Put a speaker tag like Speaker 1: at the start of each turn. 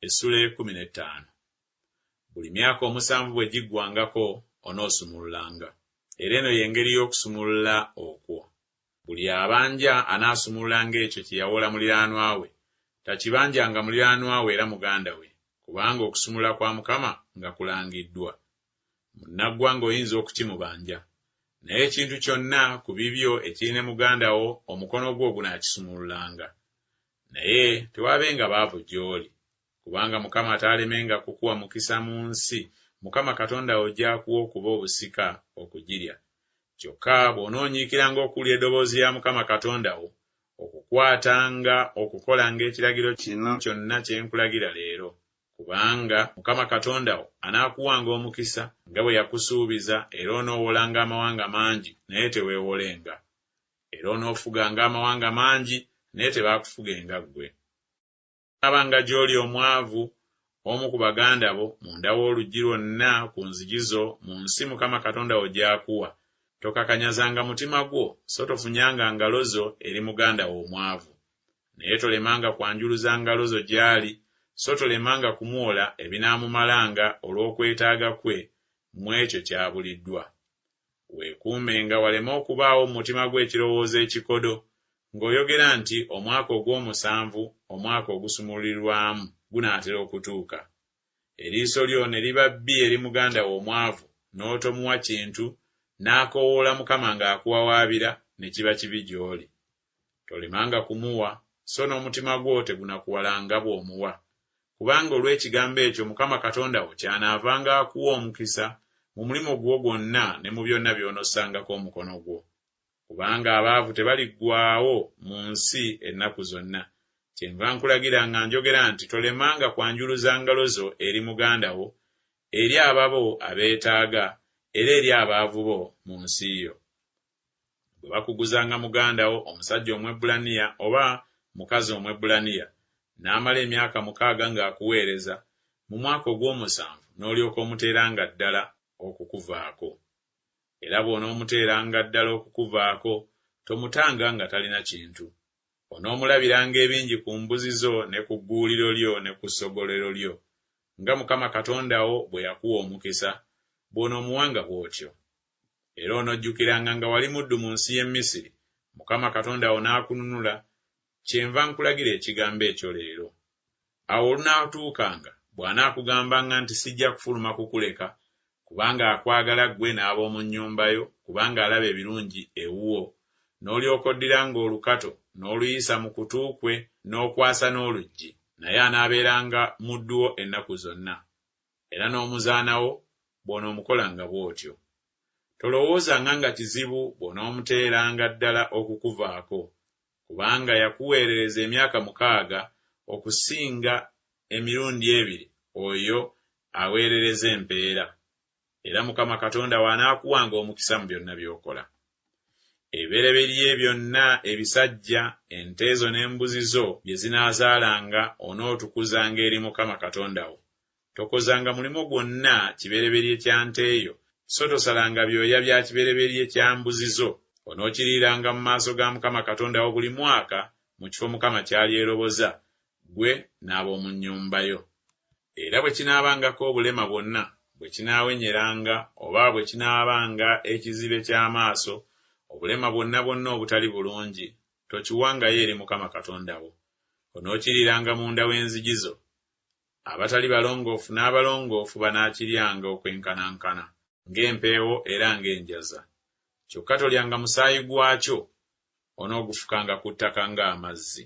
Speaker 1: Essula 15. Buli myaka 7 bwe giggwangako onoosumululanga. Era eno y'engeri y'okusumulula okwo. Buli abanja anaasumululanga ekyo kye yawola muliraanwa we. Takibanjanga muliraanwa we era muganda we, kubanga okusumulula kwa Mukama nga kulangiddwa. Munnaggwanga oyinza okukimubanja, naye ekintu kyonna ku bibyo ekirina muganda wo omukono gwo gunaakisumululanga. Naye tewabenga baavu gy'oli, kubanga Mukama ataalemenga kukuwa mukisa mu nsi Mukama Katonda wo gy'akuwa okuba obusika okugirya. Kyokka bw'onoonyiikiranga okuwulira eddoboozi lya Mukama Katonda wo, okukwatanga okukolanga ekiragiro kino kyonna kye nkulagira leero, kubanga Mukama Katonda wo anaakuwanga omukisa nga bwe yakusuubiza, era onoowolanga amawanga mangi naye teweewolenga. Era onoofuganga amawanga mangi naye tebaakufugenga ggwe. Abanga gy'oli omwavu omu ku baganda bo munda w'oluggi lwonna ku nzigi zo mu nsi Mukama Katonda wo gy'akuwa, tokakanyazanga mutima gwo so tofunyanga ngalo zo eri muganda wo omwavu. Naye tolemanga kwanjuluza ngalo zo gy'ali, so tolemanga kumuwola ebinaamumalanga olw'okwetaaga kwe mu ekyo ky'abuliddwa. Weekuumenga waleme okubaawo mu mutima gwe ekirowoozo ekikodo, ng'oyogera nti omwaka ogw'omusanvu, omwaka ogusumululirwamu, gunaatera okutuuka. Eriiso lyo ne liba bbi eri muganda wo omwavu, n'otomuwa kintu, n'akoowoola Mukama ng'akuwawaabira, ne kiba kibi gy'oli. Tolemanga kumuwa, so n'omutima gwo tegunakuwalanga bw'omuwa, kubanga olw'ekigambo ekyo Mukama Katonda wo kyanaavanga akuwa omukisa mu mulimu gwo gwonna ne mu byonna by'onossangako omukono gwo. Kubanga abaavu tebaliggwaawo mu nsi ennaku zonna. Kyenva nkulagira nga njogera nti tolemanga kwanjuluza ngalo zo eri muganda wo, eri ababo abeetaaga, era eri abaavu bo mu nsi yo. Bwe bakuguzanga muganda wo omusajja Omwebbulaniya oba mukazi Omwebbulaniya, n'amala emyaka 6 ng'akuweereza, mu mwaka ogw'omusanvu n'olyoka omuteeranga ddala okukuvaako. Era bw'onoomuteeranga ddala okukuvaako, tomutanga nga talina kintu. Onoomulabiranga ebingi ku mbuzi zo ne ku gguuliro lyo ne ku ssogolero lyo, nga Mukama Katonda wo bwe yakuwa omukisa, bw'onoomuwanga bw'otyo. Era onojjukiranga nga wali muddu mu nsi y'e Misiri, Mukama Katonda wo n'akununula, kyenva nkulagira ekigambo ekyo leero. Awo olunaatuukanga bw'anaakugambanga nti sijja kufuluma kukuleka, kubanga akwagala ggwe n'ab'omu nnyumba yo, kubanga alaba ebirungi ewuwo, n'olyoka oddiranga olukato n'oluyisa mu kutu kwe n'okwasa n'oluggi, naye anaabeeranga muddu wo ennaku zonna. Era n'omuzaanawo bw'onoomukolanga bw'otyo. Tolowoozanga nga kizibu bw'onoomuteeranga ddala okukuvaako, kubanga yakuweerereza emyaka 6 okusinga emirundi 2 oyo aweerereza empeera. Era Mukama Katonda w'anaakuwanga omukisa mu byonna by'okola. Ebibereberye byonna ebisajja, ente zo n'embuzi zo bye zinaazaalanga onootukuzanga eri Mukama Katonda wo. Tokozanga mulimo gwonna kibereberye kya nte eyo, so tosalanga byoya bya kibereberye kya mbuzi zo. Onookiriiranga mu maaso ga Mukama Katonda wo buli mwaka mu kifo Mukama ky'alyeroboza, ggwe n'ab'omu nnyumba yo. Era bwe kinaabangako obulema bwonna, bwe kinaawenyeranga oba bwe kinaabanga ekizibe ky'amaaso, obulema bwonna bwonna obutali bulungi, tokiwangayo eri Mukama Katonda wo. Onookiriiranga munda w'enzigi zo. Abatali balongoofu n'abalongoofu banaakiryanga okwenkanankana, ng'empeewo era ng'enjaza. Kyokka tolyanga musaayi gwakyo, onoogufukanga ku ttaka ng'amazzi.